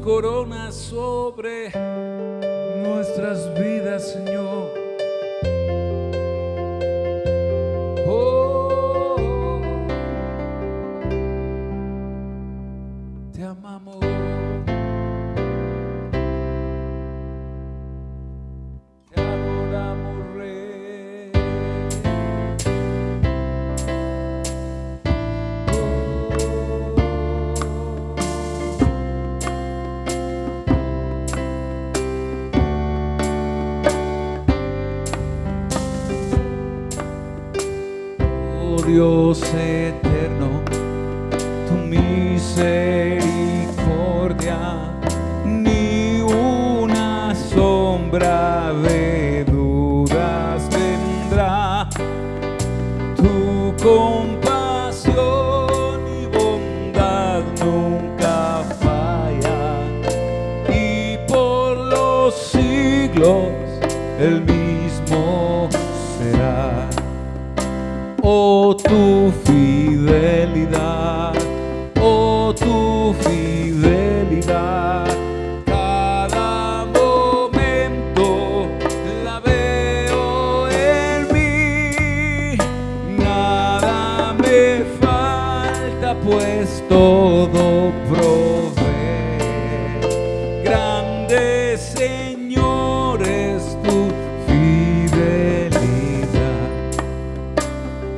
corona sobre nuestras vidas, Señor. Oh, te amamos. Te adoramos, Rey. Dios eterno, tu misericordia, ni una sombra de dudas tendrá. Tu compasión y bondad nunca falla, y por los siglos el mismo será. Oh, tu fidelidad, oh, tu fidelidad, cada momento la veo en mí. Nada me falta, pues todo provee. Grande, Señor, es tu fidelidad.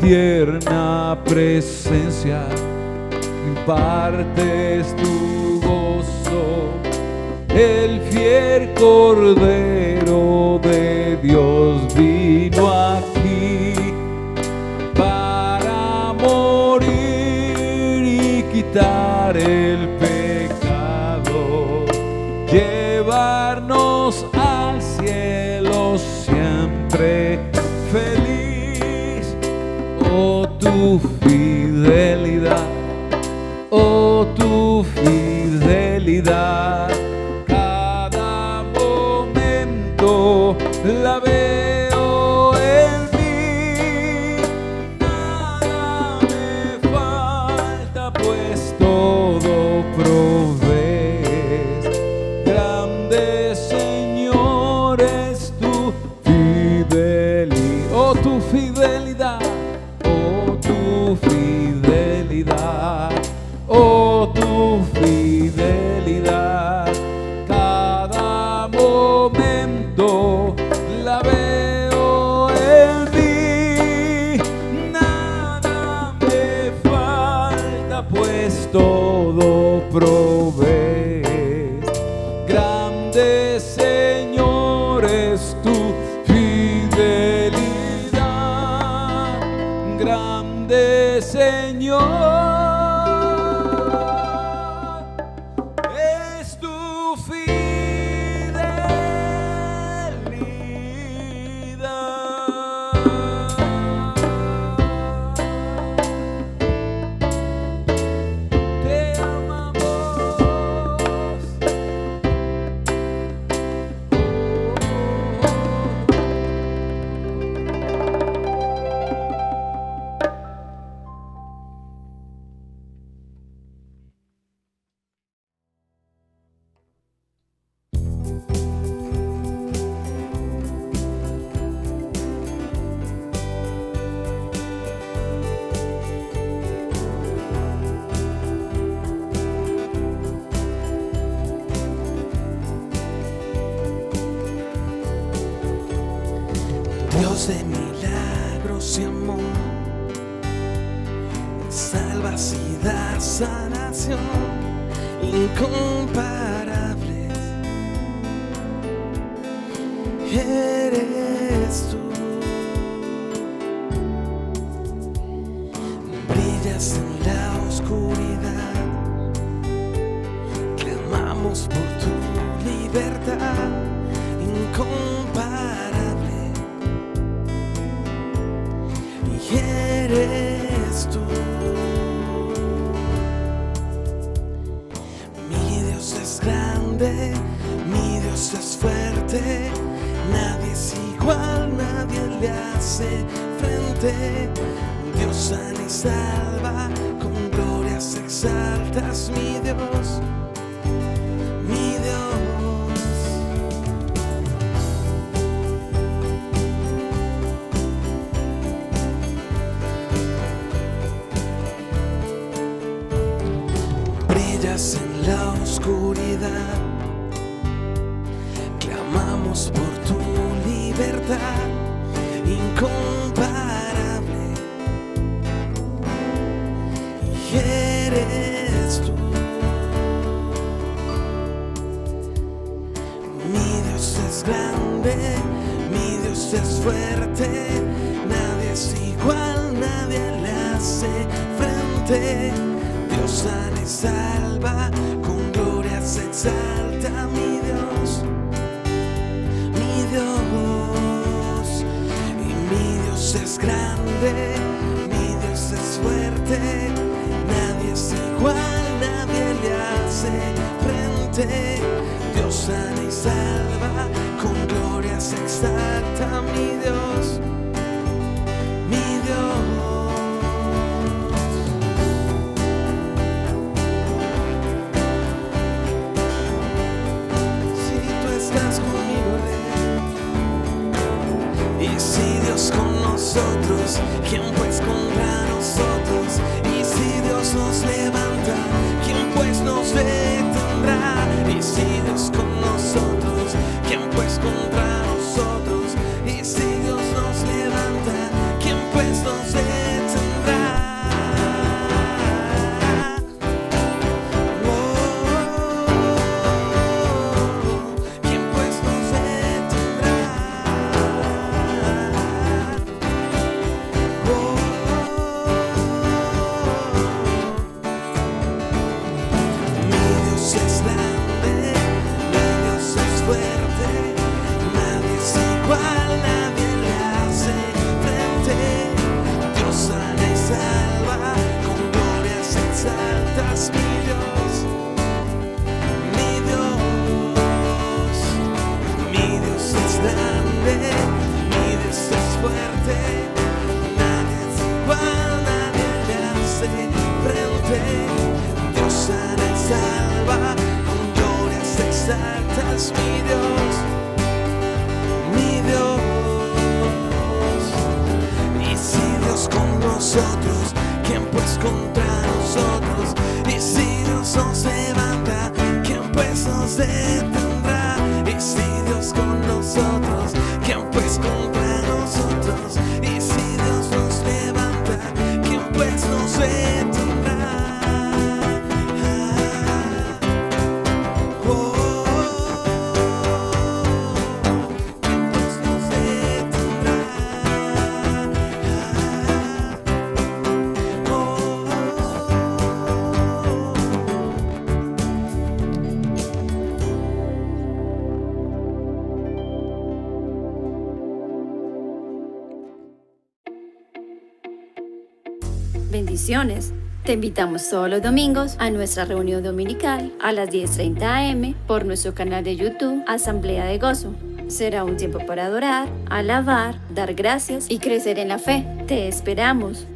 Tierna presencia, impartes tu gozo. El fiel Cordero de Dios vino aquí para morir y quitar el pecado, llevarnos al cielo siempre feliz. Oh, tu fidelidad, oh, tu fidelidad, cada momento la veo en mí. Nada me falta, pues todo provees. Grande, Señor, es tu fidelidad, oh, tu fidelidad. Tu fidelidad, oh, tu fidelidad, cada momento la veo en mí. Nada me falta, pues todo provees. Grande, Señor, es tu fidelidad. Grande, Señor, es tu fidelidad. Te amamos. Dios de milagros y amor, salvas y das sanación incomparables. Eres tú, brillas en la oscuridad, clamamos por tu libertad incomparable. Eres tú, mi Dios es grande, mi Dios es fuerte, nadie es igual, nadie le hace frente. Dios sana y salva, con gloria se exaltas, mi Dios. Mi vida. Clamamos por tu libertad incomparable. Y eres tú. Mi Dios es grande, mi Dios es fuerte, nadie es igual, nadie le hace frente. Dios sana y salva, con gloria se exalta mi Dios, mi Dios. Y mi Dios es grande, mi Dios es fuerte, nadie es igual, nadie le hace frente. Dios sana y salva, con gloria se exalta mi Dios, mi Dios. Si tú estás conmigo, Rey, y si Dios con nosotros, ¿quién pues contra nosotros? Y si Dios nos levanta, ¿quién pues nos detendrá? Y si Dios con nosotros, ¿quién pues contra nosotros? Y si Dios nos levanta, ¿quién pues nos detendrá? ¿Quién pues nos detendrá? Mi Dios es grande, mi Dios es fuerte, nadie es igual, nadie le hace frente. Dios sana y salva, con gloria se exaltas mi Dios, mi Dios. Mi Dios es grande, mi Dios es fuerte, nadie es igual, nadie le hace frente. Dios sana y salva, con gloria se exaltas mi Dios, mi Dios. Y si Dios con nosotros, ¿quién pues contra nosotros? Y si Dios nos levanta, ¿quién pues nos detendrá? Y si Dios con nosotros, ¿quién pues contra nosotros? Y si Dios nos levanta, ¿quién pues nos detendrá? ¿Quién pues nos detendrá? Bendiciones. Te invitamos todos los domingos a nuestra reunión dominical a las 10:30 am por nuestro canal de YouTube Asamblea de Gozo. Será un tiempo para adorar, alabar, dar gracias y crecer en la fe. Te esperamos.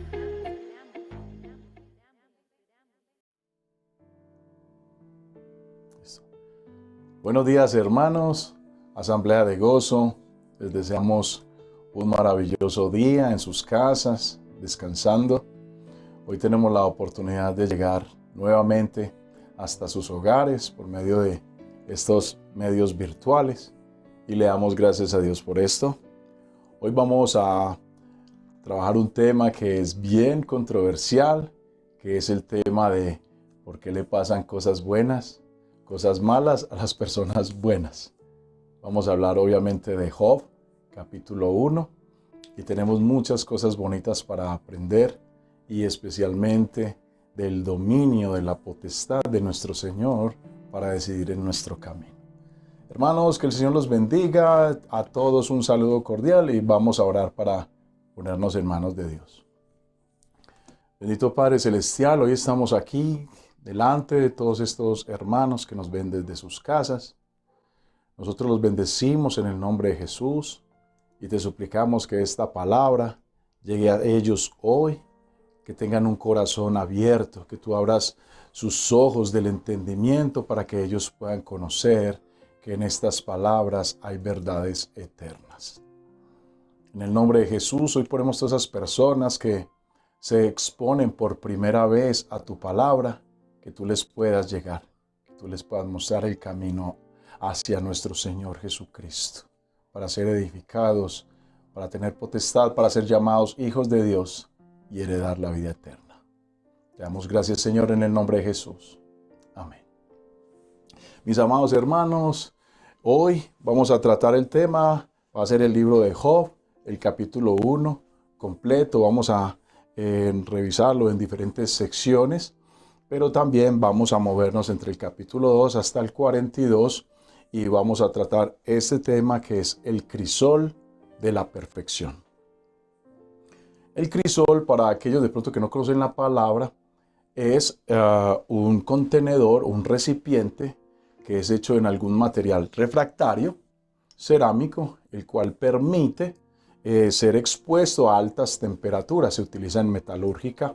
Buenos días, hermanos, Asamblea de Gozo. Les deseamos un maravilloso día en sus casas, descansando. Hoy tenemos la oportunidad de llegar nuevamente hasta sus hogares por medio de estos medios virtuales y le damos gracias a Dios por esto. Hoy vamos a trabajar un tema que es bien controversial, que es el tema de por qué le pasan cosas buenas, cosas malas a las personas buenas. Vamos a hablar obviamente de Job, capítulo 1, y tenemos muchas cosas bonitas para aprender y especialmente del dominio de la potestad de nuestro Señor para decidir en nuestro camino. Hermanos, que el Señor los bendiga, a todos un saludo cordial y vamos a orar para ponernos en manos de Dios. Bendito Padre Celestial, hoy estamos aquí delante de todos estos hermanos que nos ven desde sus casas. Nosotros los bendecimos en el nombre de Jesús y te suplicamos que esta palabra llegue a ellos hoy, que tengan un corazón abierto, que tú abras sus ojos del entendimiento para que ellos puedan conocer que en estas palabras hay verdades eternas. En el nombre de Jesús, hoy ponemos todas esas personas que se exponen por primera vez a tu palabra, que tú les puedas llegar, que tú les puedas mostrar el camino hacia nuestro Señor Jesucristo, para ser edificados, para tener potestad, para ser llamados hijos de Dios y heredar la vida eterna. Te damos gracias, Señor, en el nombre de Jesús. Amén. Mis amados hermanos, hoy vamos a tratar el tema, va a ser el libro de Job, el capítulo 1 completo. Vamos a revisarlo en diferentes secciones, pero también vamos a movernos entre el capítulo 2 hasta el 42 y vamos a tratar este tema que es el crisol de la perfección. El crisol, para aquellos de pronto que no conocen la palabra, es un contenedor, un recipiente que es hecho en algún material refractario, cerámico, el cual permite ser expuesto a altas temperaturas. Se utiliza en metalúrgica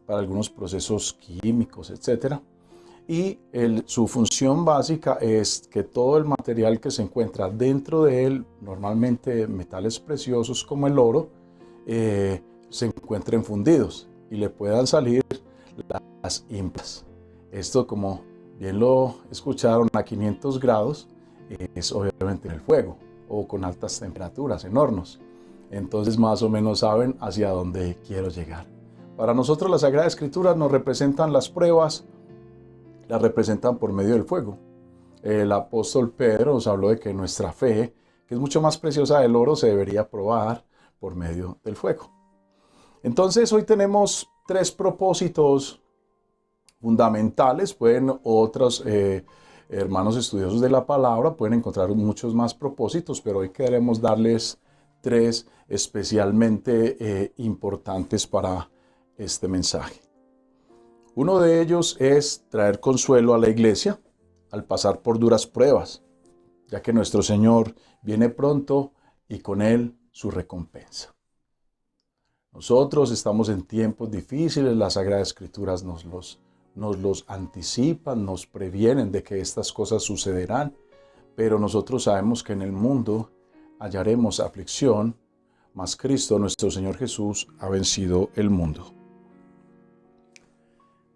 para algunos procesos químicos, etc. Y su función básica es que todo el material que se encuentra dentro de él, normalmente metales preciosos como el oro, se encuentren fundidos y le puedan salir las impas. Esto, como bien lo escucharon, a 500 grados es obviamente en el fuego o con altas temperaturas en hornos. Entonces más o menos saben hacia dónde quiero llegar. Para nosotros las Sagradas Escrituras nos representan las pruebas, las representan por medio del fuego. El apóstol Pedro nos habló de que nuestra fe, que es mucho más preciosa del oro, se debería probar por medio del fuego. Entonces hoy tenemos 3 propósitos fundamentales. Pueden otros hermanos estudiosos de la palabra pueden encontrar muchos más propósitos, pero hoy queremos darles 3 especialmente importantes para este mensaje. Uno de ellos es traer consuelo a la iglesia al pasar por duras pruebas, ya que nuestro Señor viene pronto y con Él su recompensa. Nosotros estamos en tiempos difíciles, las Sagradas Escrituras nos los anticipan, nos previenen de que estas cosas sucederán, pero nosotros sabemos que en el mundo hallaremos aflicción, mas Cristo, nuestro Señor Jesús, ha vencido el mundo.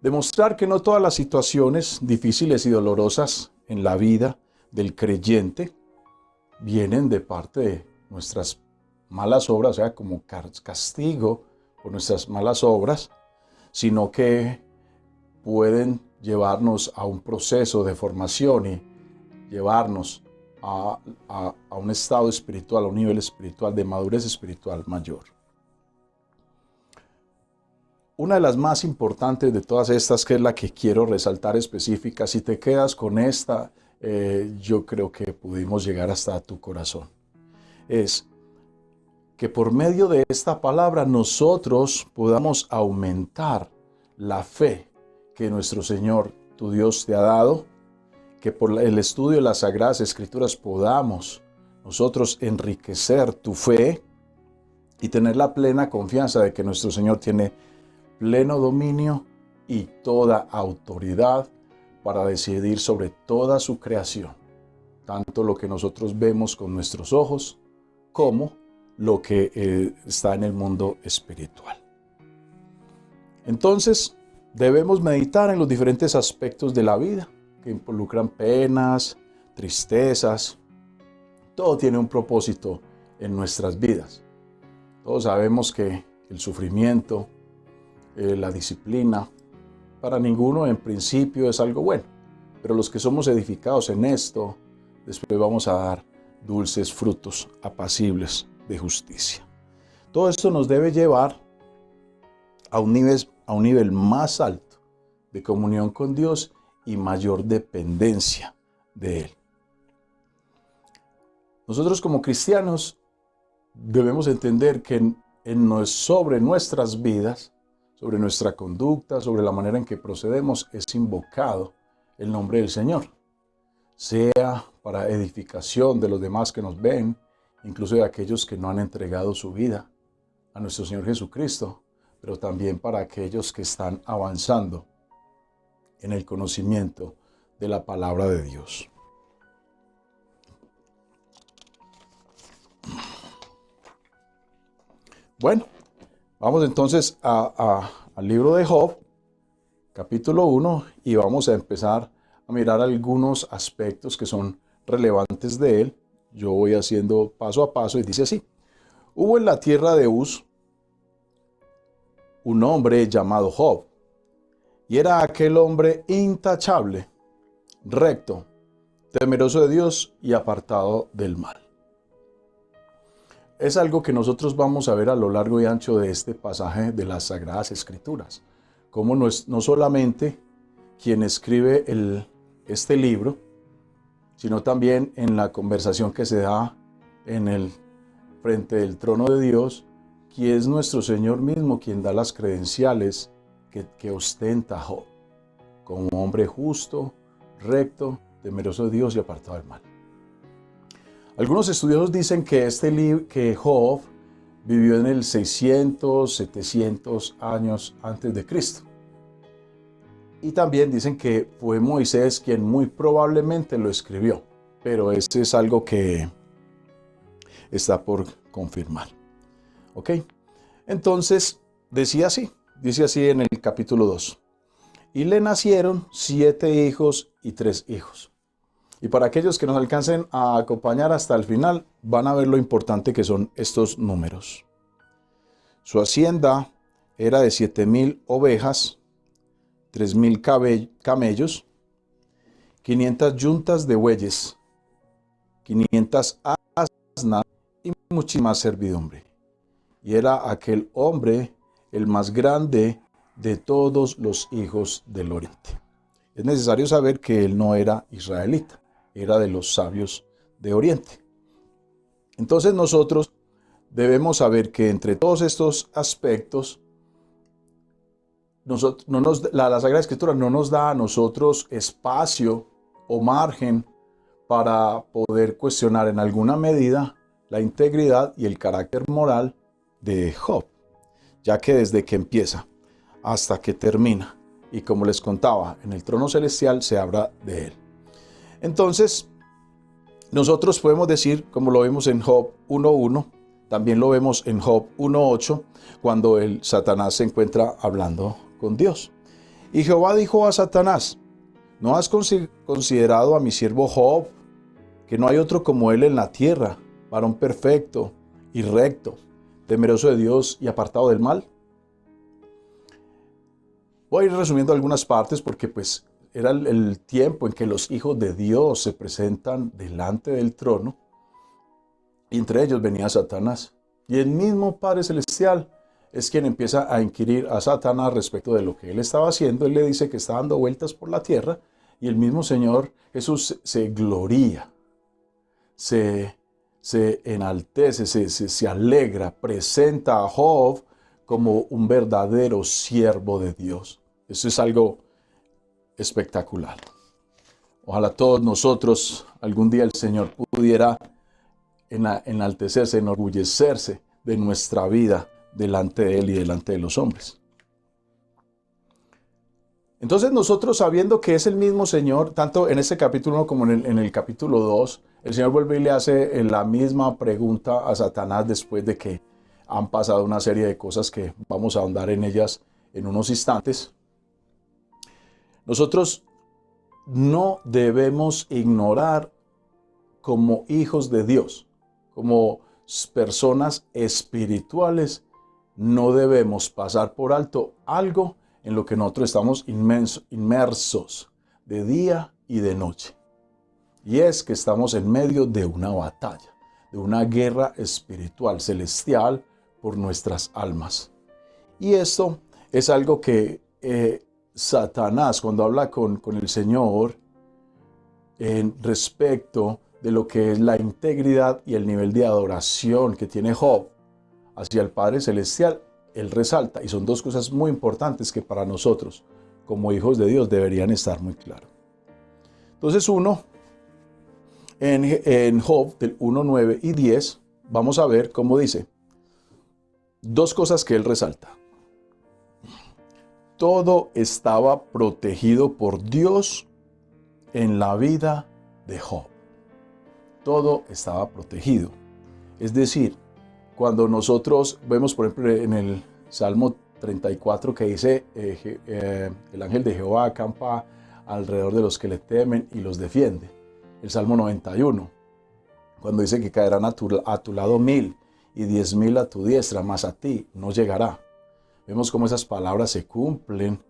Demostrar que no todas las situaciones difíciles y dolorosas en la vida del creyente vienen de parte de nuestras malas obras, o sea, como castigo por nuestras malas obras, sino que pueden llevarnos a un proceso de formación y llevarnos a un estado espiritual, a un nivel espiritual, de madurez espiritual mayor. Una de las más importantes de todas estas, que es la que quiero resaltar específica, si te quedas con esta, yo creo que pudimos llegar hasta tu corazón, es que por medio de esta palabra nosotros podamos aumentar la fe que nuestro Señor, tu Dios, te ha dado, que por el estudio de las Sagradas Escrituras podamos nosotros enriquecer tu fe y tener la plena confianza de que nuestro Señor tiene pleno dominio y toda autoridad para decidir sobre toda su creación, tanto lo que nosotros vemos con nuestros ojos como lo que está en el mundo espiritual. Entonces, debemos meditar en los diferentes aspectos de la vida que involucran penas, tristezas. Todo tiene un propósito en nuestras vidas. Todos sabemos que el sufrimiento, la disciplina, para ninguno en principio es algo bueno, pero los que somos edificados en esto, después vamos a dar dulces frutos apacibles de justicia. Todo esto nos debe llevar a un nivel más alto de comunión con Dios y mayor dependencia de Él. Nosotros como cristianos debemos entender que sobre nuestras vidas, sobre nuestra conducta, sobre la manera en que procedemos, es invocado el nombre del Señor, sea para edificación de los demás que nos ven, incluso de aquellos que no han entregado su vida a nuestro Señor Jesucristo, pero también para aquellos que están avanzando en el conocimiento de la palabra de Dios. Bueno, vamos entonces al libro de Job, capítulo 1, y vamos a empezar a mirar algunos aspectos que son relevantes de él. Yo voy haciendo paso a paso y dice así. Hubo en la tierra de Uz un hombre llamado Job, y era aquel hombre intachable, recto, temeroso de Dios y apartado del mal. Es algo que nosotros vamos a ver a lo largo y ancho de este pasaje de las Sagradas Escrituras. Como no solamente quien escribe este libro, sino también en la conversación que se da frente del trono de Dios, que es nuestro Señor mismo quien da las credenciales que ostenta Job, como hombre justo, recto, temeroso de Dios y apartado del mal. Algunos estudiosos dicen que Job vivió en el 600, 700 años antes de Cristo. Y también dicen que fue Moisés quien muy probablemente lo escribió, pero ese es algo que está por confirmar. ¿Ok? Entonces, dice así en el capítulo 2. Y le nacieron 7 hijos y 3 hijos. Y para aquellos que nos alcancen a acompañar hasta el final, van a ver lo importante que son estos números. Su hacienda era de 7,000 ovejas, 3,000 camellos, 500 yuntas de bueyes, 500 asnas y muchísima servidumbre. Y era aquel hombre el más grande de todos los hijos del oriente. Es necesario saber que él no era israelita, era de los sabios de oriente. Entonces nosotros debemos saber que entre todos estos aspectos, la Sagrada Escritura no nos da a nosotros espacio o margen para poder cuestionar en alguna medida la integridad y el carácter moral de Job, ya que desde que empieza hasta que termina, y como les contaba, en el trono celestial se habla de él. Entonces, nosotros podemos decir, como lo vemos en Job 1:1, también lo vemos en Job 1:8, cuando Satanás se encuentra hablando con Dios. Y Jehová dijo a Satanás: ¿no has considerado a mi siervo Job, que no hay otro como él en la tierra, varón perfecto y recto, temeroso de Dios y apartado del mal? Voy a ir resumiendo algunas partes porque pues era el tiempo en que los hijos de Dios se presentan delante del trono, y entre ellos venía Satanás. Y el mismo Padre Celestial es quien empieza a inquirir a Satanás respecto de lo que él estaba haciendo. Él le dice que está dando vueltas por la tierra, y el mismo Señor Jesús se gloría, se enaltece, se alegra, presenta a Job como un verdadero siervo de Dios. Eso es algo espectacular. Ojalá todos nosotros algún día el Señor pudiera enaltecerse, enorgullecerse de nuestra vida delante de Él y delante de los hombres. Entonces nosotros, sabiendo que es el mismo Señor, tanto en este capítulo 1 como en el capítulo 2, el Señor vuelve y le hace la misma pregunta a Satanás después de que han pasado una serie de cosas que vamos a ahondar en ellas en unos instantes. Nosotros no debemos ignorar, como hijos de Dios, como personas espirituales, no debemos pasar por alto algo en lo que nosotros estamos inmersos de día y de noche. Y es que estamos en medio de una batalla, de una guerra espiritual, celestial, por nuestras almas. Y esto es algo que Satanás, cuando habla con el Señor en respecto de lo que es la integridad y el nivel de adoración que tiene Job hacia el Padre Celestial, él resalta, y son dos cosas muy importantes que para nosotros, como hijos de Dios, deberían estar muy claros. Entonces, en Job del 1, 9 y 10, vamos a ver cómo dice dos cosas que él resalta. Todo estaba protegido por Dios en la vida de Job. Todo estaba protegido. Es decir, cuando nosotros vemos, por ejemplo, en el Salmo 34 que dice, el ángel de Jehová acampa alrededor de los que le temen y los defiende. El Salmo 91, cuando dice que caerán a tu lado 1000 y 10.000 a tu diestra, mas a ti no llegará. Vemos cómo esas palabras se cumplen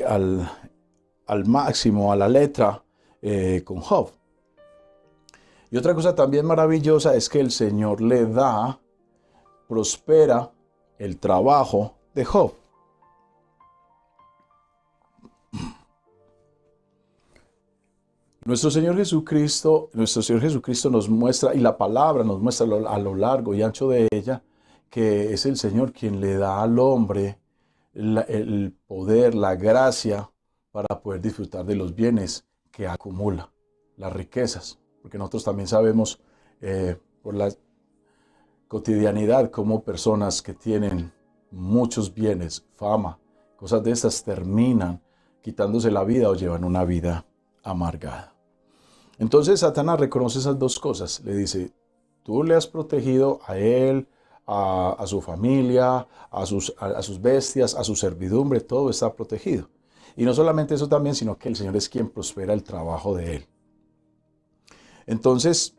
al máximo, a la letra, con Job. Y otra cosa también maravillosa es que el Señor le da, prospera el trabajo de Job. Nuestro Señor Jesucristo nos muestra, y la palabra nos muestra a lo largo y ancho de ella, que es el Señor quien le da al hombre el poder, la gracia para poder disfrutar de los bienes que acumula, las riquezas. Porque nosotros también sabemos por la cotidianidad cómo personas que tienen muchos bienes, fama, cosas de estas terminan quitándose la vida o llevan una vida amargada. Entonces Satanás reconoce esas dos cosas. Le dice, tú le has protegido a él, a su familia, a sus bestias, a su servidumbre, todo está protegido. Y no solamente eso también, sino que el Señor es quien prospera el trabajo de él. Entonces,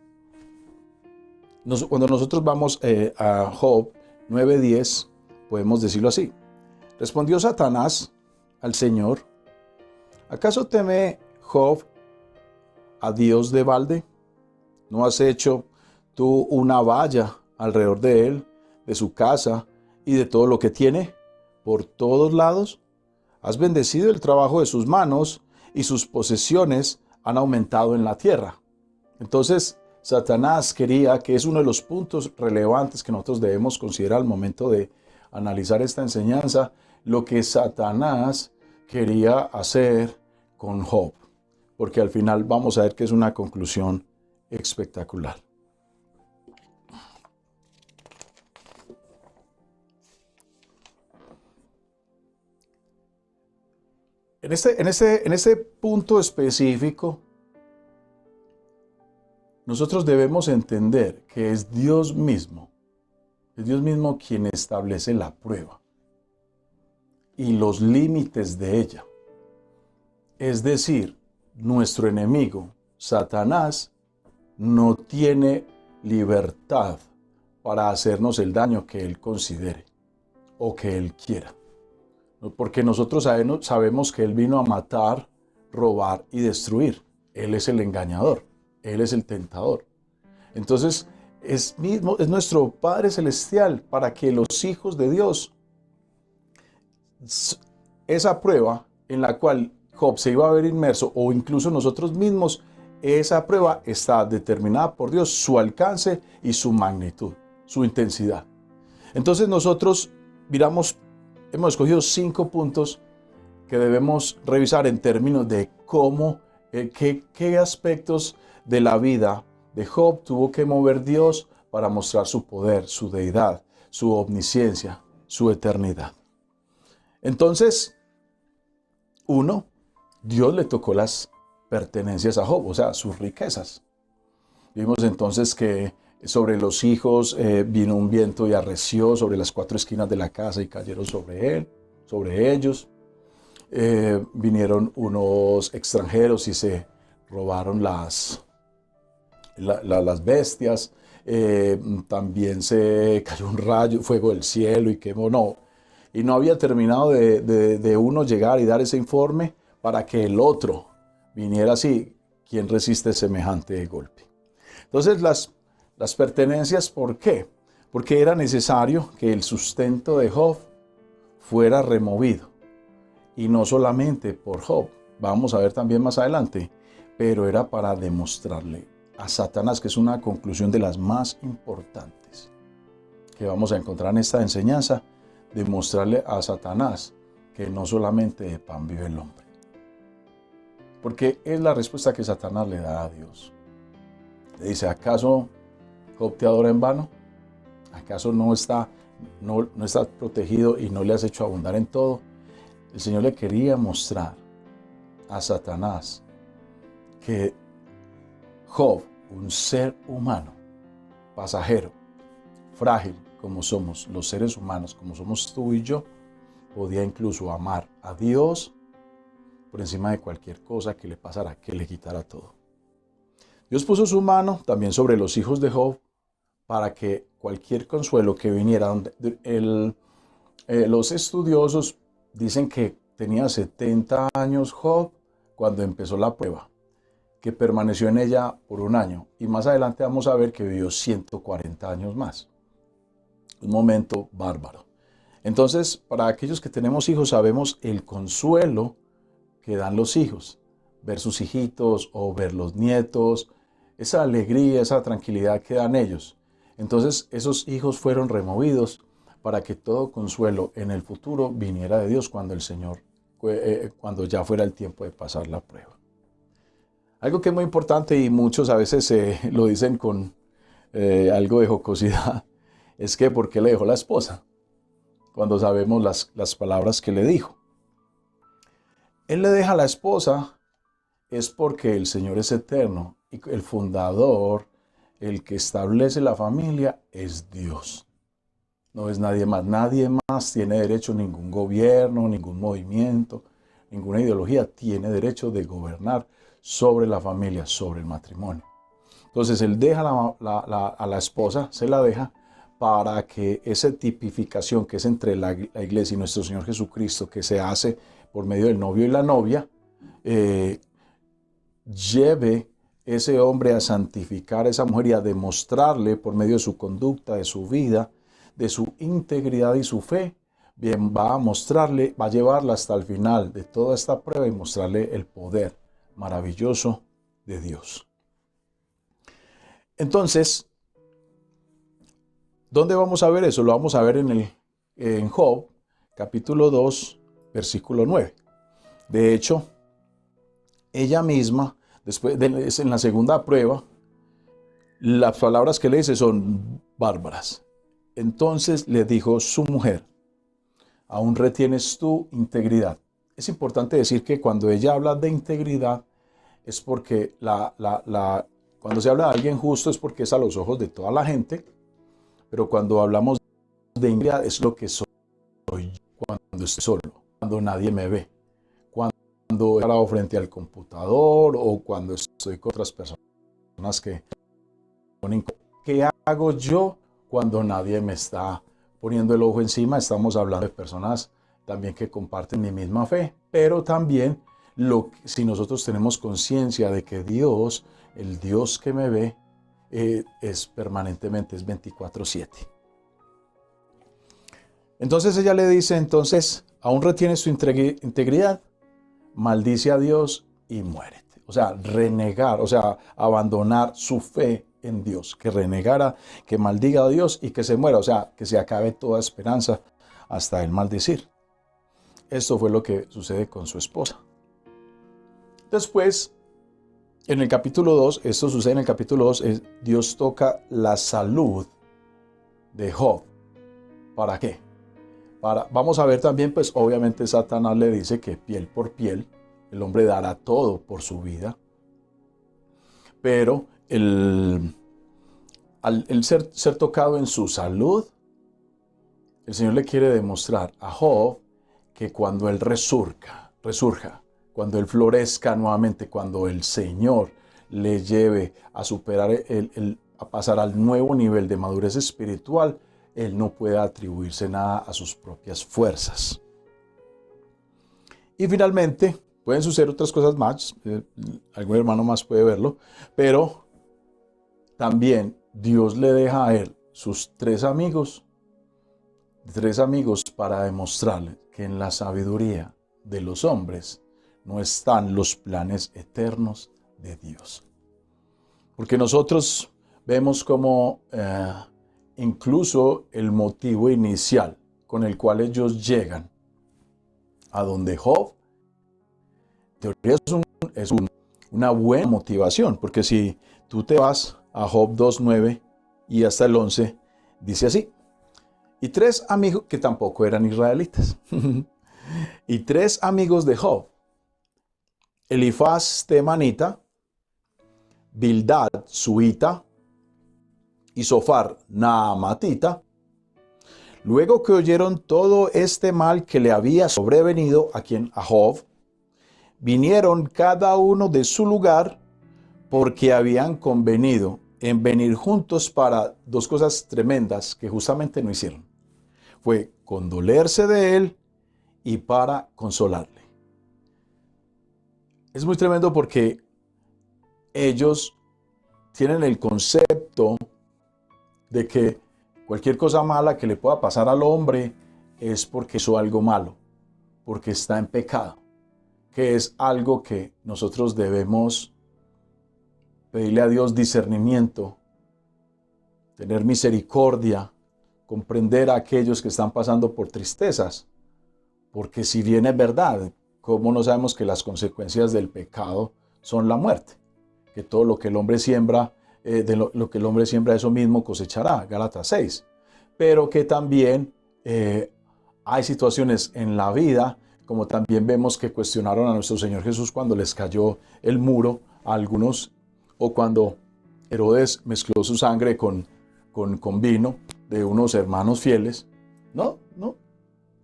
cuando nosotros vamos a Job 9:10, podemos decirlo así. Respondió Satanás al Señor, ¿acaso teme Job a Dios de balde? ¿No has hecho tú una valla alrededor de él, de su casa y de todo lo que tiene, por todos lados? Has bendecido el trabajo de sus manos y sus posesiones han aumentado en la tierra. Entonces, Satanás quería, que es uno de los puntos relevantes que nosotros debemos considerar al momento de analizar esta enseñanza, lo que Satanás quería hacer con Job. Porque al final vamos a ver que es una conclusión espectacular. En este punto específico, nosotros debemos entender que es Dios mismo quien establece la prueba y los límites de ella. Es decir, nuestro enemigo, Satanás, no tiene libertad para hacernos el daño que él considere o que él quiera. Porque nosotros sabemos que él vino a matar, robar y destruir. Él es el engañador, él es el tentador. Entonces, es nuestro Padre Celestial para que los hijos de Dios, esa prueba en la cual Job se iba a ver inmerso, o incluso nosotros mismos, esa prueba está determinada por Dios, su alcance y su magnitud, su intensidad. Entonces nosotros hemos escogido 5 puntos que debemos revisar en términos de cómo, qué aspectos de la vida de Job tuvo que mover Dios para mostrar su poder, su deidad, su omnisciencia, su eternidad. Entonces, 1, Dios le tocó las pertenencias a Job, o sea, sus riquezas. Vimos entonces que sobre los hijos vino un viento y arreció sobre las 4 esquinas de la casa y cayeron sobre ellos. Vinieron unos extranjeros y se robaron las bestias. También se cayó un rayo, fuego del cielo y quemó. Y no había terminado de uno llegar y dar ese informe para que el otro viniera así. ¿Quién resiste semejante golpe? Entonces las pertenencias, ¿por qué? Porque era necesario que el sustento de Job fuera removido. Y no solamente por Job, vamos a ver también más adelante, pero era para demostrarle a Satanás, que es una conclusión de las más importantes que vamos a encontrar en esta enseñanza, demostrarle a Satanás que no solamente de pan vive el hombre. Porque es la respuesta que Satanás le da a Dios. Le dice, ¿acaso Job te adora en vano? ¿Acaso no está protegido y no le has hecho abundar en todo? El Señor le quería mostrar a Satanás que Job, un ser humano, pasajero, frágil como somos los seres humanos, como somos tú y yo, podía incluso amar a Dios, por encima de cualquier cosa que le pasara, que le quitara todo. Dios puso su mano también sobre los hijos de Job para que cualquier consuelo que viniera, los estudiosos dicen que tenía 70 años Job cuando empezó la prueba, que permaneció en ella por un año, y más adelante vamos a ver que vivió 140 años más. Un momento bárbaro. Entonces, para aquellos que tenemos hijos, sabemos el consuelo que dan los hijos, ver sus hijitos o ver los nietos, esa alegría, esa tranquilidad que dan ellos. Entonces, esos hijos fueron removidos para que todo consuelo en el futuro viniera de Dios cuando el Señor, cuando ya fuera el tiempo de pasar la prueba. Algo que es muy importante y muchos a veces lo dicen con algo de jocosidad, es que ¿por qué le dejó la esposa? Cuando sabemos las palabras que le dijo. Él le deja a la esposa es porque el Señor es eterno y el fundador, el que establece la familia, es Dios. No es nadie más. Nadie más tiene derecho, ningún gobierno, ningún movimiento, ninguna ideología tiene derecho de gobernar sobre la familia, sobre el matrimonio. Entonces él deja a la esposa, se la deja para que esa tipificación que es entre la iglesia y nuestro Señor Jesucristo, que se hace por medio del novio y la novia, lleve ese hombre a santificar a esa mujer y a demostrarle por medio de su conducta, de su vida, de su integridad y su fe, bien, va a llevarla hasta el final de toda esta prueba y mostrarle el poder maravilloso de Dios. Entonces, ¿dónde vamos a ver eso? Lo vamos a ver en Job, capítulo 2, versículo 9. De hecho, ella misma, en la segunda prueba, las palabras que le dice son bárbaras. Entonces le dijo su mujer: aún retienes tu integridad. Es importante decir que cuando ella habla de integridad, es porque cuando se habla de alguien justo es porque es a los ojos de toda la gente, pero cuando hablamos de integridad es lo que soy cuando estoy solo, cuando nadie me ve, cuando he parado frente al computador o cuando estoy con otras personas que ponen. ¿Qué hago yo cuando nadie me está poniendo el ojo encima? Estamos hablando de personas también que comparten mi misma fe, pero también si nosotros tenemos conciencia de que Dios, el Dios que me ve, es permanentemente, es 24/7. Entonces ella le dice, entonces, aún retienes tu integridad, maldice a Dios y muérete. O sea, renegar, o sea, abandonar su fe en Dios, que renegara, que maldiga a Dios y que se muera, o sea, que se acabe toda esperanza hasta el maldecir. Esto fue lo que sucede con su esposa. Después, en el capítulo 2, esto sucede en el capítulo 2, Dios toca la salud de Job. ¿Para qué? Vamos a ver también, pues obviamente Satanás le dice que piel por piel, el hombre dará todo por su vida. Pero al ser tocado en su salud, el Señor le quiere demostrar a Job que cuando él resurja, cuando él florezca nuevamente, cuando el Señor le lleve a superar, a pasar al nuevo nivel de madurez espiritual, él no puede atribuirse nada a sus propias fuerzas. Y finalmente, pueden suceder otras cosas más, algún hermano más puede verlo, pero también Dios le deja a él sus tres amigos para demostrarle que en la sabiduría de los hombres no están los planes eternos de Dios. Porque nosotros vemos como incluso el motivo inicial con el cual ellos llegan a donde Job, en teoría es una buena motivación, porque si tú te vas a Job 2:9 y hasta el 11, dice así: y tres amigos, que tampoco eran israelitas, y tres amigos de Job, Elifaz temanita, Bildad suita y Sofar naamatita, luego que oyeron todo este mal que le había sobrevenido a Job, vinieron cada uno de su lugar porque habían convenido en venir juntos para dos cosas tremendas que justamente no hicieron. Fue condolerse de él y para consolarle. Es muy tremendo porque ellos tienen el concepto de que cualquier cosa mala que le pueda pasar al hombre es porque hizo algo malo, porque está en pecado, que es algo que nosotros debemos pedirle a Dios discernimiento, tener misericordia, comprender a aquellos que están pasando por tristezas, porque si bien es verdad, ¿cómo no sabemos que las consecuencias del pecado son la muerte? Que todo lo que el hombre siembra, lo que el hombre siembra, eso mismo cosechará, Gálatas 6. Pero que también hay situaciones en la vida, como también vemos que cuestionaron a nuestro Señor Jesús cuando les cayó el muro a algunos, o cuando Herodes mezcló su sangre con vino de unos hermanos fieles. No.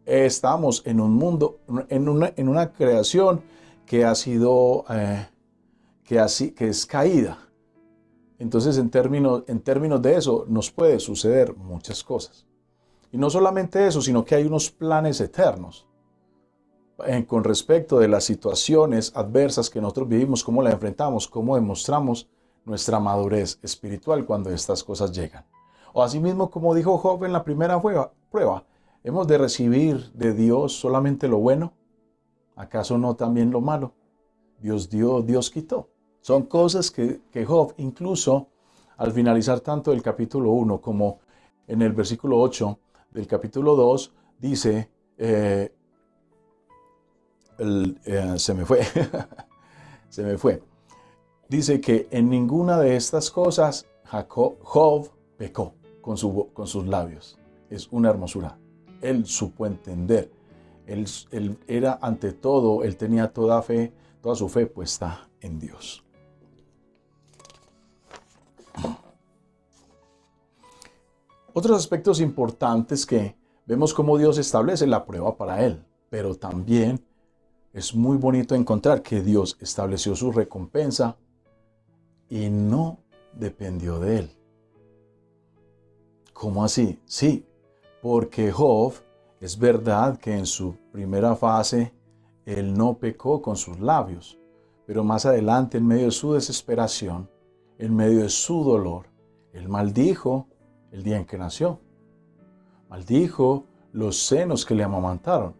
Estamos en un mundo, en una creación que ha sido, que es caída. Entonces, en términos de eso, nos puede suceder muchas cosas. Y no solamente eso, sino que hay unos planes eternos con respecto de las situaciones adversas que nosotros vivimos, cómo las enfrentamos, cómo demostramos nuestra madurez espiritual cuando estas cosas llegan. O asimismo, como dijo Job en la primera prueba, ¿hemos de recibir de Dios solamente lo bueno? ¿Acaso no también lo malo? Dios dio, Dios quitó. Son cosas que Job, incluso al finalizar tanto el capítulo 1 como en el versículo 8 del capítulo 2, dice, se me fue. Dice que en ninguna de estas cosas Job pecó con sus labios. Es una hermosura. Él supo entender. Él era ante todo, él tenía toda su fe puesta en Dios. Otros aspectos importantes que vemos cómo Dios establece la prueba para él, pero también es muy bonito encontrar que Dios estableció su recompensa y no dependió de él. ¿Cómo así? Sí, porque Job, es verdad que en su primera fase él no pecó con sus labios, pero más adelante, en medio de su desesperación, en medio de su dolor, él maldijo el día en que nació. Maldijo los senos que le amamantaron.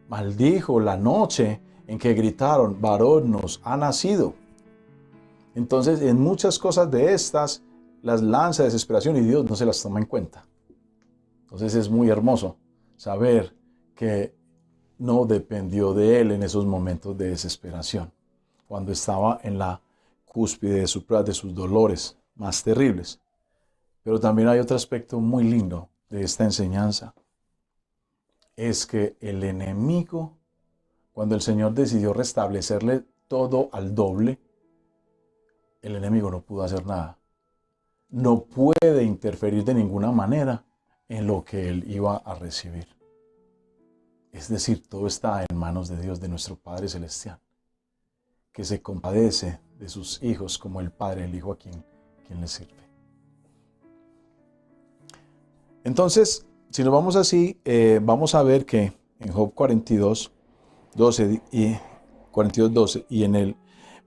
Maldijo la noche en que gritaron, varón nos ha nacido. Entonces, en muchas cosas de estas, las lanza desesperación y Dios no se las toma en cuenta. Entonces es muy hermoso saber que no dependió de él en esos momentos de desesperación, cuando estaba en la cúspide de sus dolores más terribles. Pero también hay otro aspecto muy lindo de esta enseñanza. Es que el enemigo, cuando el Señor decidió restablecerle todo al doble, el enemigo no pudo hacer nada. No puede interferir de ninguna manera en lo que él iba a recibir. Es decir, todo está en manos de Dios, de nuestro Padre Celestial, que se compadece de sus hijos como el Padre, el Hijo a quien le sirve. Entonces, si nos vamos así, vamos a ver que en Job 42:12 y en el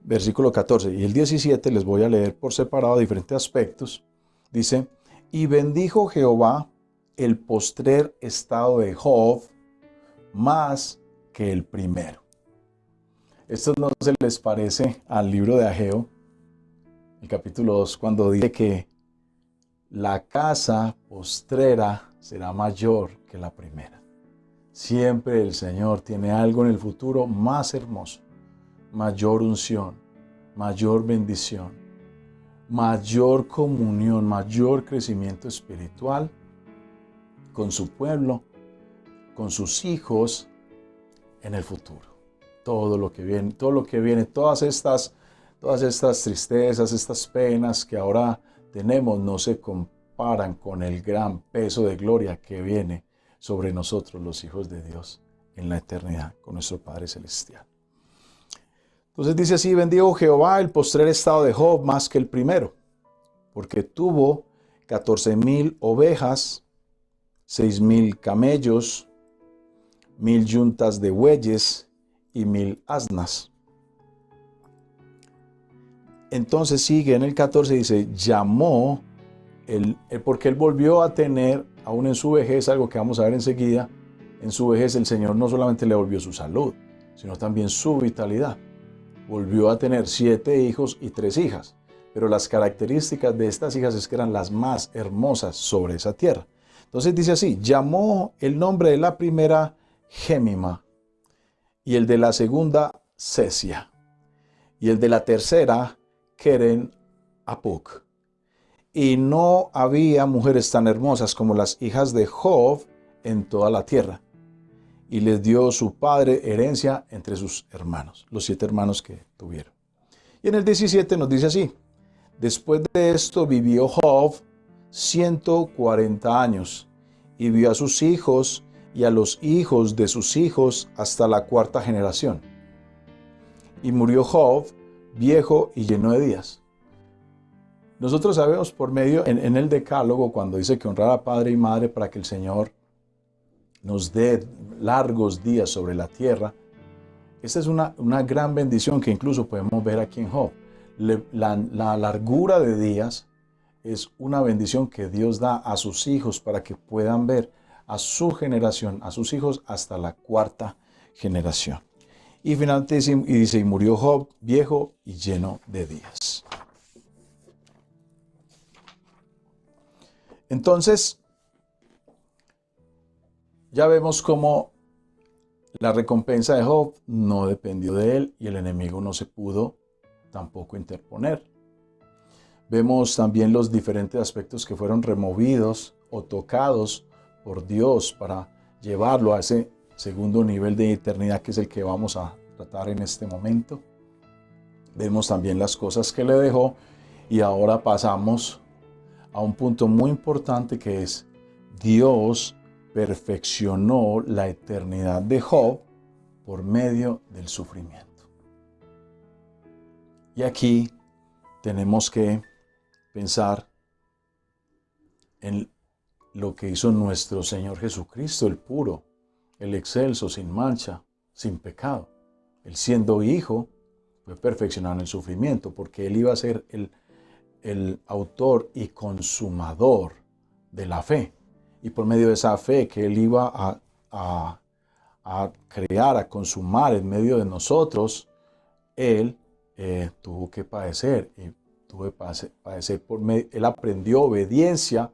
versículo 14 y el 17, les voy a leer por separado diferentes aspectos. Dice, y bendijo Jehová el postrer estado de Job más que el primero. Esto no se les parece al libro de Ageo, el capítulo 2, cuando dice que la casa postrera será mayor que la primera. Siempre el Señor tiene algo en el futuro más hermoso, mayor unción, mayor bendición, mayor comunión, mayor crecimiento espiritual con su pueblo, con sus hijos en el futuro. Todo lo que viene, todas estas tristezas, estas penas que ahora tenemos no se comparan con el gran peso de gloria que viene sobre nosotros, los hijos de Dios, en la eternidad, con nuestro Padre Celestial. Entonces dice así: bendijo Jehová el postrer estado de Job más que el primero, porque tuvo 14,000 ovejas, 6,000 camellos, 1,000 yuntas de bueyes y 1,000 asnas. Entonces sigue en el 14, dice, llamó, porque él volvió a tener, aún en su vejez, algo que vamos a ver enseguida, en su vejez el Señor no solamente le volvió su salud, sino también su vitalidad. Volvió a tener 7 hijos y 3 hijas, pero las características de estas hijas es que eran las más hermosas sobre esa tierra. Entonces dice así: llamó el nombre de la primera Gémima, y el de la segunda Sesia, y el de la tercera Keren Apuk. Y no había mujeres tan hermosas como las hijas de Job en toda la tierra. Y les dio su padre herencia entre sus hermanos, los 7 hermanos que tuvieron. Y en el 17 nos dice así: después de esto vivió Job 140 años, y vio a sus hijos y a los hijos de sus hijos hasta la 4ª generación. Y murió Job viejo y lleno de días. Nosotros sabemos por medio, en el Decálogo, cuando dice que honrar a padre y madre para que el Señor nos dé largos días sobre la tierra, esta es una gran bendición que incluso podemos ver aquí en Job. La largura de días es una bendición que Dios da a sus hijos para que puedan ver a su generación, a sus hijos hasta la 4ª generación. Y finalmente dice, y murió Job viejo y lleno de días. Entonces, ya vemos cómo la recompensa de Job no dependió de él y el enemigo no se pudo tampoco interponer. Vemos también los diferentes aspectos que fueron removidos o tocados por Dios para llevarlo a ese segundo nivel de eternidad, que es el que vamos a tratar en este momento. Vemos también las cosas que le dejó, y ahora pasamos a un punto muy importante, que es: Dios perfeccionó la eternidad de Job por medio del sufrimiento. Y aquí tenemos que pensar en lo que hizo nuestro Señor Jesucristo, el puro, el excelso, sin mancha, sin pecado. Él, siendo hijo, fue perfeccionado en el sufrimiento, porque él iba a ser el autor y consumador de la fe. Y por medio de esa fe que él iba a crear, a consumar en medio de nosotros, él tuvo que padecer. Y tuvo que padecer él aprendió obediencia,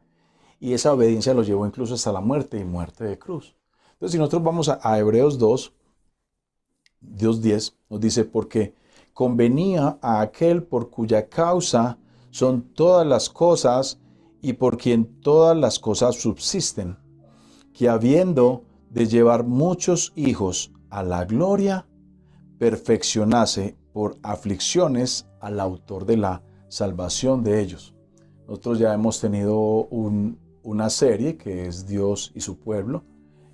y esa obediencia lo llevó incluso hasta la muerte, y muerte de cruz. Entonces, si nosotros vamos a Hebreos 2:10, nos dice: porque convenía a aquel por cuya causa son todas las cosas y por quien todas las cosas subsisten, que habiendo de llevar muchos hijos a la gloria, perfeccionase por aflicciones al autor de la salvación de ellos. Nosotros ya hemos tenido una serie que es Dios y su pueblo,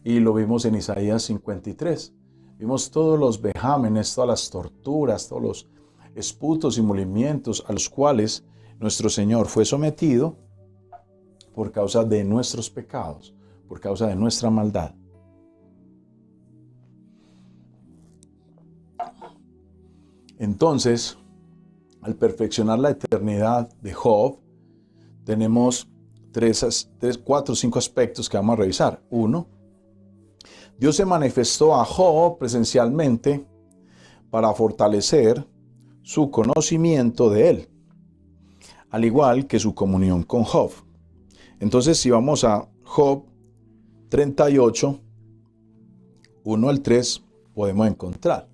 y lo vimos en Isaías 53. Vimos todos los vejámenes, todas las torturas, todos los esputos y molimientos a los cuales nuestro Señor fue sometido por causa de nuestros pecados, por causa de nuestra maldad. Entonces, al perfeccionar la eternidad de Job, tenemos 4 o 5 aspectos que vamos a revisar. 1, Dios se manifestó a Job presencialmente para fortalecer su conocimiento de él, al igual que su comunión con Job. Entonces, si vamos a Job 38, 1 al 3, podemos encontrar.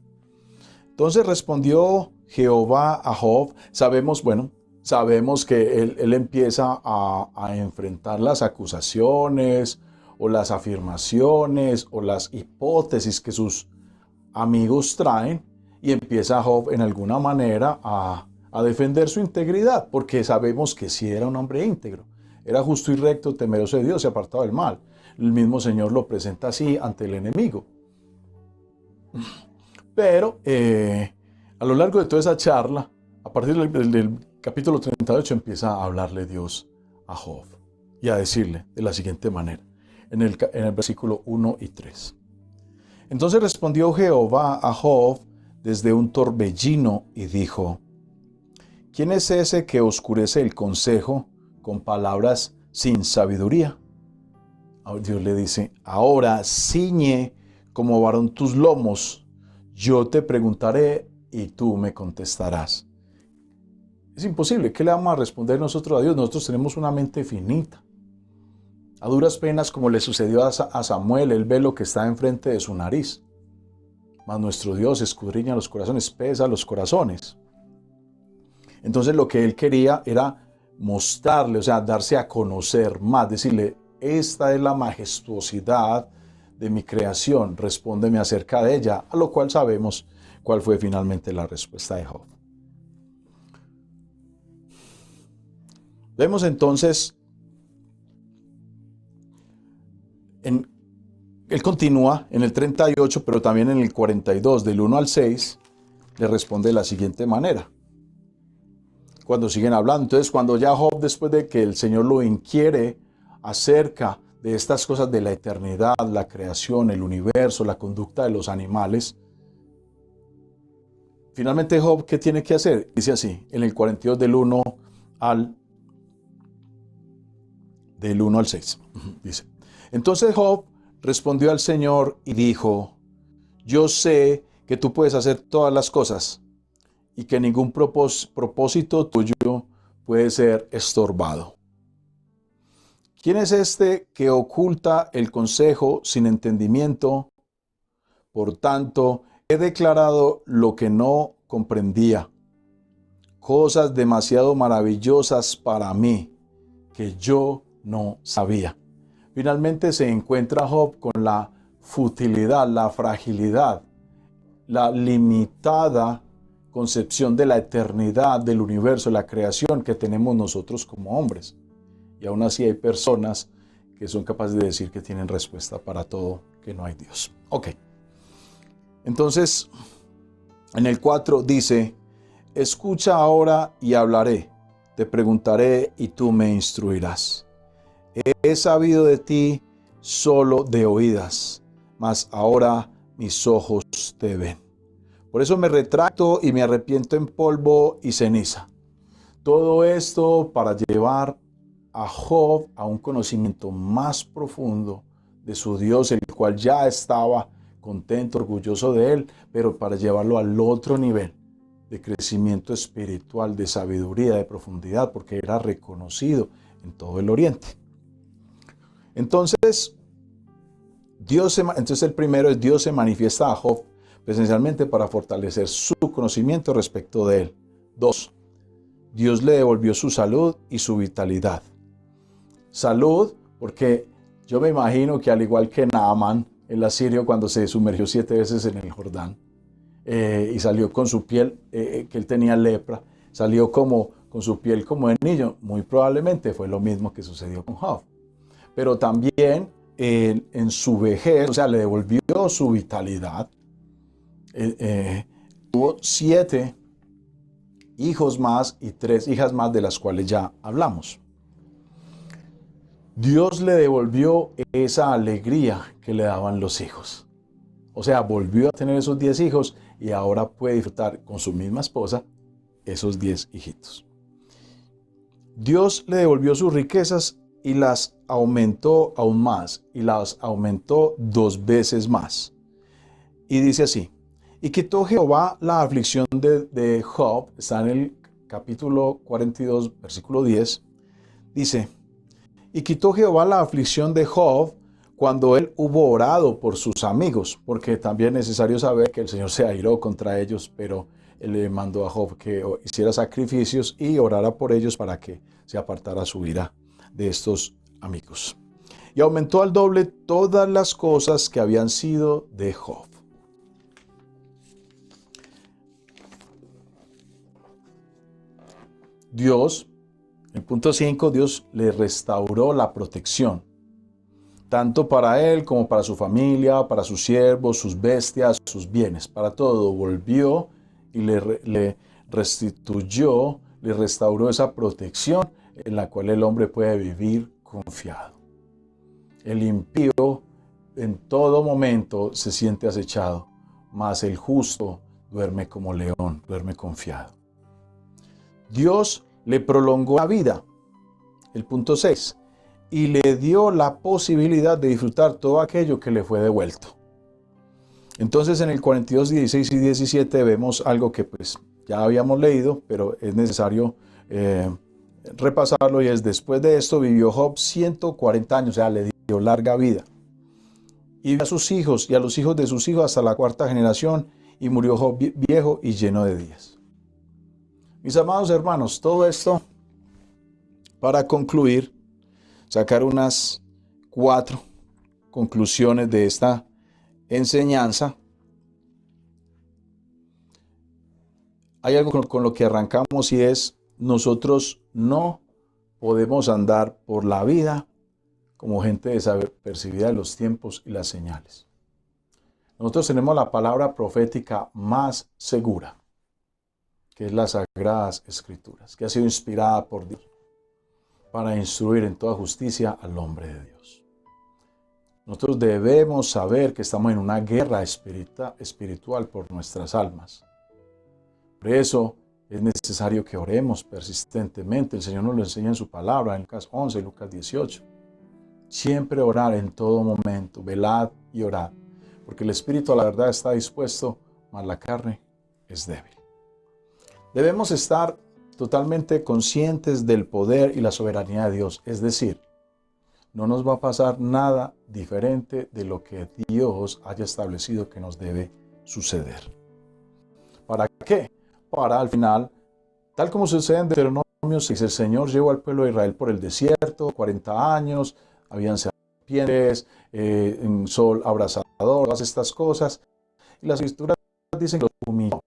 Entonces respondió Jehová a Job. Sabemos que él empieza a enfrentar las acusaciones o las afirmaciones o las hipótesis que sus amigos traen, y empieza Job en alguna manera a defender su integridad, porque sabemos que sí era un hombre íntegro, era justo y recto, temeroso de Dios y apartado del mal. El mismo Señor lo presenta así ante el enemigo. Pero A lo largo de toda esa charla, a partir del capítulo 38 empieza a hablarle Dios a Job y a decirle de la siguiente manera, en el versículo 1 y 3. Entonces respondió Jehová a Job desde un torbellino y dijo, ¿quién es ese que oscurece el consejo con palabras sin sabiduría? Dios le dice, ahora ciñe como varón tus lomos, yo te preguntaré y tú me contestarás. Es imposible, ¿qué le vamos a responder nosotros a Dios? Nosotros tenemos una mente finita. A duras penas, como le sucedió a Samuel, él ve lo que está enfrente de su nariz. Mas nuestro Dios escudriña los corazones, pesa los corazones. Entonces lo que él quería era mostrarle, o sea, darse a conocer más, decirle, esta es la majestuosidad de mi creación, respóndeme acerca de ella, a lo cual sabemos cuál fue finalmente la respuesta de Job. Vemos entonces, él continúa en el 38, pero también en el 42, del 1 al 6, le responde de la siguiente manera. Cuando siguen hablando, entonces cuando ya Job, después de que el Señor lo inquiere acerca de estas cosas de la eternidad, la creación, el universo, la conducta de los animales, finalmente Job, ¿qué tiene que hacer? Dice así, en el 42 del 1 al 6, dice. Entonces Job respondió al Señor y dijo, yo sé que tú puedes hacer todas las cosas y que ningún propósito tuyo puede ser estorbado. ¿Quién es este que oculta el consejo sin entendimiento? Por tanto, he declarado lo que no comprendía, cosas demasiado maravillosas para mí que yo no sabía. Finalmente se encuentra Job con la futilidad, la fragilidad, la limitada concepción de la eternidad, del universo, la creación que tenemos nosotros como hombres. Y aún así hay personas que son capaces de decir que tienen respuesta para todo, que no hay Dios. Ok. Entonces, en el 4 dice, escucha ahora y hablaré, te preguntaré y tú me instruirás. He sabido de ti solo de oídas, mas ahora mis ojos te ven. Por eso me retracto y me arrepiento en polvo y ceniza. Todo esto para llevar a Job a un conocimiento más profundo de su Dios, el cual ya estaba contento, orgulloso de él, pero para llevarlo al otro nivel de crecimiento espiritual, de sabiduría, de profundidad, porque era reconocido en todo el oriente. Entonces el primero es Dios se manifiesta a Job presencialmente para fortalecer su conocimiento respecto de él. 2. Dios le devolvió su salud y su vitalidad. Salud, porque yo me imagino que al igual que Naamán, el asirio, cuando se sumergió 7 veces en el Jordán y salió con su piel, que él tenía lepra, salió con su piel como de niño, muy probablemente fue lo mismo que sucedió con Job. Pero también en su vejez, o sea, le devolvió su vitalidad. Tuvo 7 hijos más y 3 hijas más, de las cuales ya hablamos. Dios le devolvió esa alegría que le daban los hijos. O sea, volvió a tener esos 10 hijos y ahora puede disfrutar con su misma esposa esos 10 hijitos. Dios le devolvió sus riquezas y las aumentó aún más, y las aumentó 2 veces más. Y dice así, y quitó Jehová la aflicción de Job, está en el capítulo 42, versículo 10, dice, y quitó Jehová la aflicción de Job cuando él hubo orado por sus amigos, porque también es necesario saber que el Señor se airó contra ellos, pero él le mandó a Job que hiciera sacrificios y orara por ellos para que se apartara su ira de estos amigos. Y aumentó al doble todas las cosas que habían sido de Job. Dios, en punto 5, Dios le restauró la protección, tanto para él como para su familia, para sus siervos, sus bestias, sus bienes, para todo. Volvió y le restituyó, le restauró esa protección en la cual el hombre puede vivir confiado. El impío en todo momento se siente acechado, mas el justo duerme como león, duerme confiado. Dios le prolongó la vida, el punto 6, y le dio la posibilidad de disfrutar todo aquello que le fue devuelto. Entonces en el 42, 16 y 17 vemos algo que pues ya habíamos leído, pero es necesario repasarlo, y es: después de esto vivió Job 140 años, o sea, le dio larga vida. Y vio a sus hijos y a los hijos de sus hijos hasta la cuarta generación, y murió Job viejo y lleno de días. Mis amados hermanos, todo esto para concluir, sacar unas 4 conclusiones de esta enseñanza. Hay algo con lo que arrancamos, y es: nosotros no podemos andar por la vida como gente desapercibida de los tiempos y las señales. Nosotros tenemos la palabra profética más segura, que es las Sagradas Escrituras, que ha sido inspirada por Dios para instruir en toda justicia al hombre de Dios. Nosotros debemos saber que estamos en una guerra espiritual por nuestras almas. Por eso es necesario que oremos persistentemente. El Señor nos lo enseña en su palabra, en Lucas 11, Lucas 18. Siempre orar en todo momento, velad y orad, porque el espíritu a la verdad está dispuesto, mas la carne es débil. Debemos estar totalmente conscientes del poder y la soberanía de Dios, es decir, no nos va a pasar nada diferente de lo que Dios haya establecido que nos debe suceder. ¿Para qué? Para al final, tal como sucede en Deuteronomio 6, el Señor llevó al pueblo de Israel por el desierto, 40 años, habían serpientes, un sol abrasador, todas estas cosas, y las Escrituras dicen que los humilló.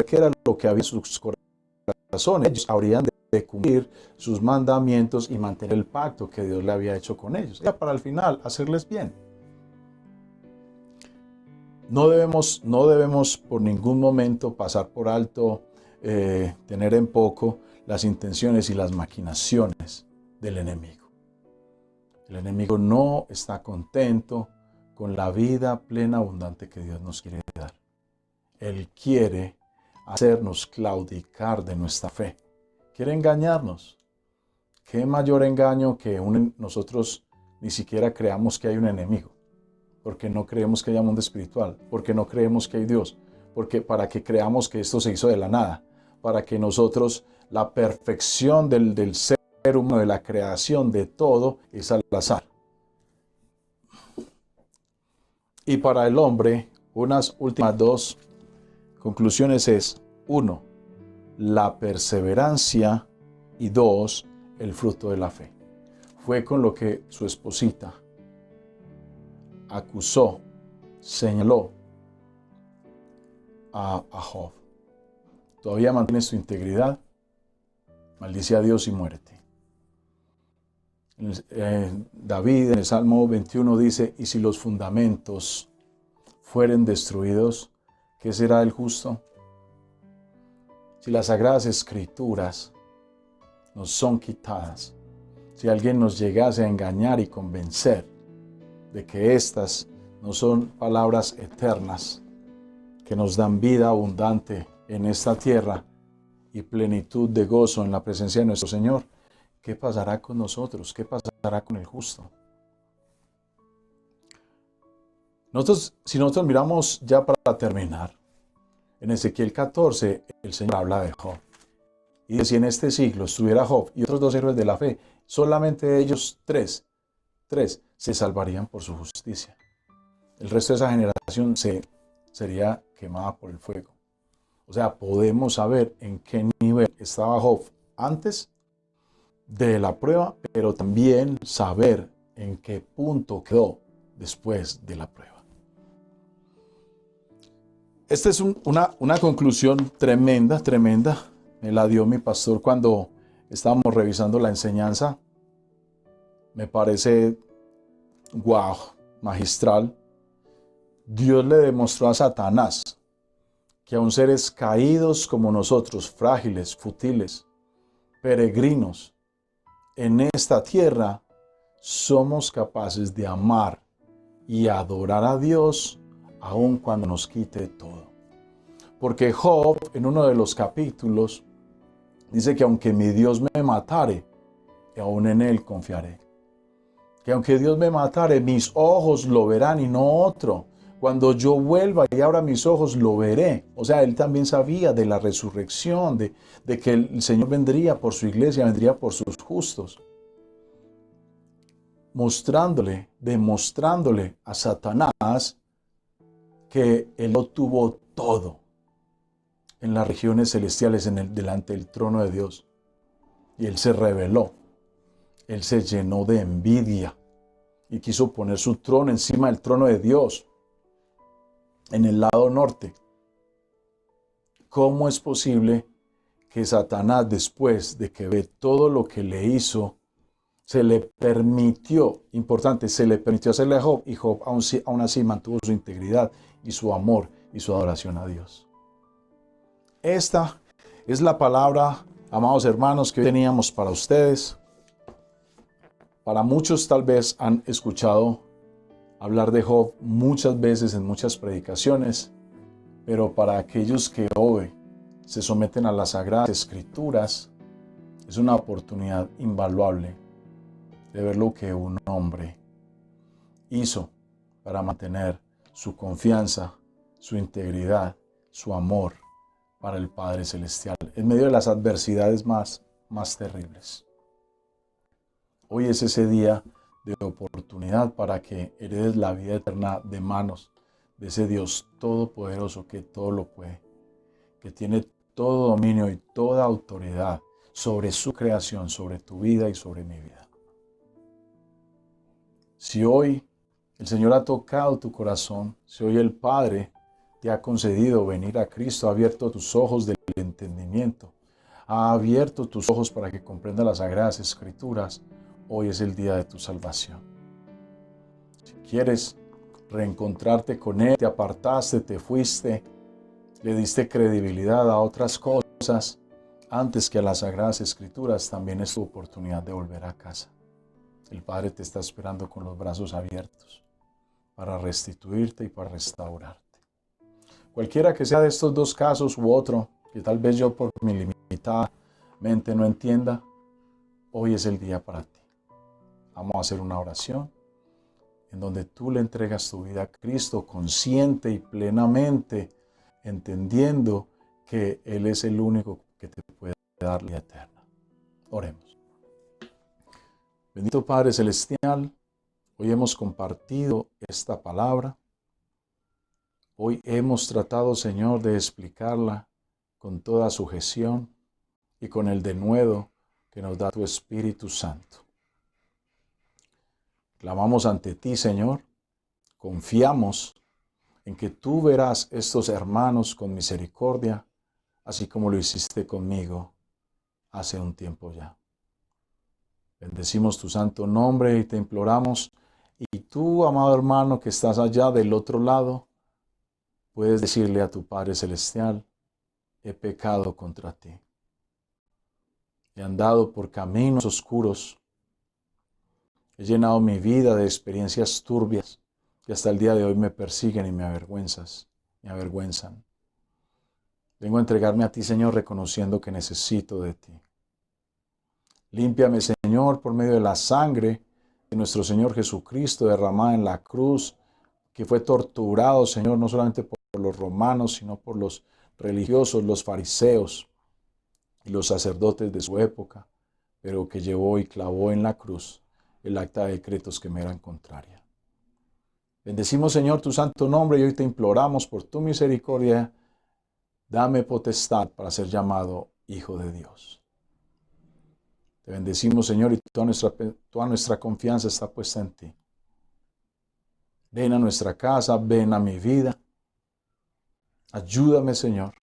¿Qué era lo que había en sus corazones? Ellos habrían de cumplir sus mandamientos y mantener el pacto que Dios le había hecho con ellos. Era para al final hacerles bien. No debemos por ningún momento pasar por alto, tener en poco las intenciones y las maquinaciones del enemigo. El enemigo no está contento con la vida plena, abundante que Dios nos quiere dar. Él quiere hacernos claudicar de nuestra fe. Quiere engañarnos. ¿Qué mayor engaño que nosotros ni siquiera creamos que hay un enemigo? Porque no creemos que haya mundo espiritual, porque no creemos que hay Dios, porque para que creamos que esto se hizo de la nada, para que nosotros, la perfección del ser humano, de la creación de todo, es al azar. Y para el hombre, unas últimas 2 conclusiones es: 1, la perseverancia, y 2, el fruto de la fe. Fue con lo que su esposita acusó, señaló a Job. ¿Todavía mantienes tu integridad? Maldice a Dios y muérete. David en el Salmo 21 dice: y si los fundamentos fueren destruidos, ¿qué será del justo? Si las Sagradas Escrituras nos son quitadas, si alguien nos llegase a engañar y convencer de que estas no son palabras eternas, que nos dan vida abundante en esta tierra y plenitud de gozo en la presencia de nuestro Señor, ¿qué pasará con nosotros? ¿Qué pasará con el justo? Si nosotros miramos ya para terminar, en Ezequiel 14, el Señor habla de Job. Y dice: si en este siglo estuviera Job y otros 2 héroes de la fe, solamente ellos tres se salvarían por su justicia. El resto de esa generación sería quemada por el fuego. O sea, podemos saber en qué nivel estaba Job antes de la prueba, pero también saber en qué punto quedó después de la prueba. Esta es una conclusión tremenda. Me la dio mi pastor cuando estábamos revisando la enseñanza. Me parece magistral. Dios le demostró a Satanás que aun seres caídos como nosotros, frágiles, futiles, peregrinos en esta tierra, somos capaces de amar y adorar a Dios aun cuando nos quite todo. Porque Job, en uno de los capítulos, dice que aunque mi Dios me matare, aún en Él confiaré. Que aunque Dios me matare, mis ojos lo verán y no otro. Cuando yo vuelva y abra mis ojos, lo veré. O sea, Él también sabía de la resurrección, de que el Señor vendría por su iglesia, vendría por sus justos. Demostrándole a Satanás que Él lo tuvo todo en las regiones celestiales, delante del trono de Dios. Y Él se rebeló. Él se llenó de envidia y quiso poner su trono encima del trono de Dios, en el lado norte. ¿Cómo es posible que Satanás, después de que ve todo lo que le hizo, se le permitió hacerle a Job, y Job aún así mantuvo su integridad y su amor y su adoración a Dios? Esta es la palabra, amados hermanos, que hoy teníamos para ustedes. Para muchos tal vez han escuchado hablar de Job muchas veces en muchas predicaciones, pero para aquellos que hoy se someten a las Sagradas Escrituras, es una oportunidad invaluable de ver lo que un hombre hizo para mantener su confianza, su integridad, su amor para el Padre Celestial, en medio de las adversidades más terribles. Hoy es ese día de oportunidad para que heredes la vida eterna de manos de ese Dios todopoderoso que todo lo puede, que tiene todo dominio y toda autoridad sobre su creación, sobre tu vida y sobre mi vida. Si hoy el Señor ha tocado tu corazón, si hoy el Padre te ha concedido venir a Cristo, ha abierto tus ojos del entendimiento, ha abierto tus ojos para que comprendas las Sagradas Escrituras, hoy es el día de tu salvación. Si quieres reencontrarte con Él, te apartaste, te fuiste, le diste credibilidad a otras cosas antes que a las Sagradas Escrituras, también es tu oportunidad de volver a casa. El Padre te está esperando con los brazos abiertos para restituirte y para restaurarte. Cualquiera que sea de estos dos casos u otro, que tal vez yo por mi limitada mente no entienda, hoy es el día para ti. Vamos a hacer una oración en donde tú le entregas tu vida a Cristo consciente y plenamente, entendiendo que Él es el único que te puede dar la vida eterna. Oremos. Bendito Padre Celestial, hoy hemos compartido esta palabra. Hoy hemos tratado, Señor, de explicarla con toda sujeción y con el denuedo que nos da tu Espíritu Santo. Clamamos ante ti, Señor, confiamos en que tú verás estos hermanos con misericordia, así como lo hiciste conmigo hace un tiempo ya. Bendecimos tu santo nombre y te imploramos, y tú, amado hermano, que estás allá del otro lado, puedes decirle a tu Padre Celestial: he pecado contra ti. He andado por caminos oscuros. He llenado mi vida de experiencias turbias que hasta el día de hoy me persiguen y me avergüenzan. Vengo a entregarme a ti, Señor, reconociendo que necesito de ti. Límpiame, Señor, por medio de la sangre de nuestro Señor Jesucristo derramada en la cruz, que fue torturado, Señor, no solamente por los romanos, sino por los religiosos, los fariseos y los sacerdotes de su época, pero que llevó y clavó en la cruz el acta de decretos que me eran contraria. Bendecimos, Señor, tu santo nombre, y hoy te imploramos por tu misericordia, dame potestad para ser llamado Hijo de Dios. Te bendecimos, Señor, y toda nuestra confianza está puesta en ti. Ven a nuestra casa, ven a mi vida. Ayúdame, Señor,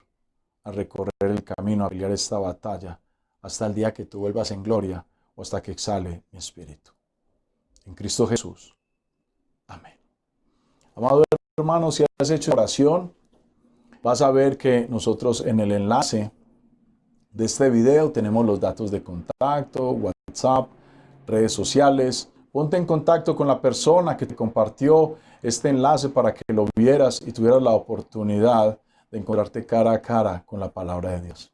a recorrer el camino, a pelear esta batalla hasta el día que tú vuelvas en gloria o hasta que exhale mi espíritu. En Cristo Jesús. Amén. Amado hermano, si has hecho oración vas a ver que nosotros en el enlace de este video tenemos los datos de contacto, WhatsApp, redes sociales. Ponte en contacto con la persona que te compartió este enlace para que lo vieras y tuvieras la oportunidad de encontrarte cara a cara con la palabra de Dios.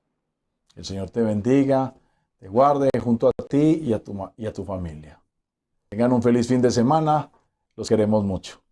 El Señor te bendiga, te guarde junto a ti y a tu familia. Tengan un feliz fin de semana. Los queremos mucho.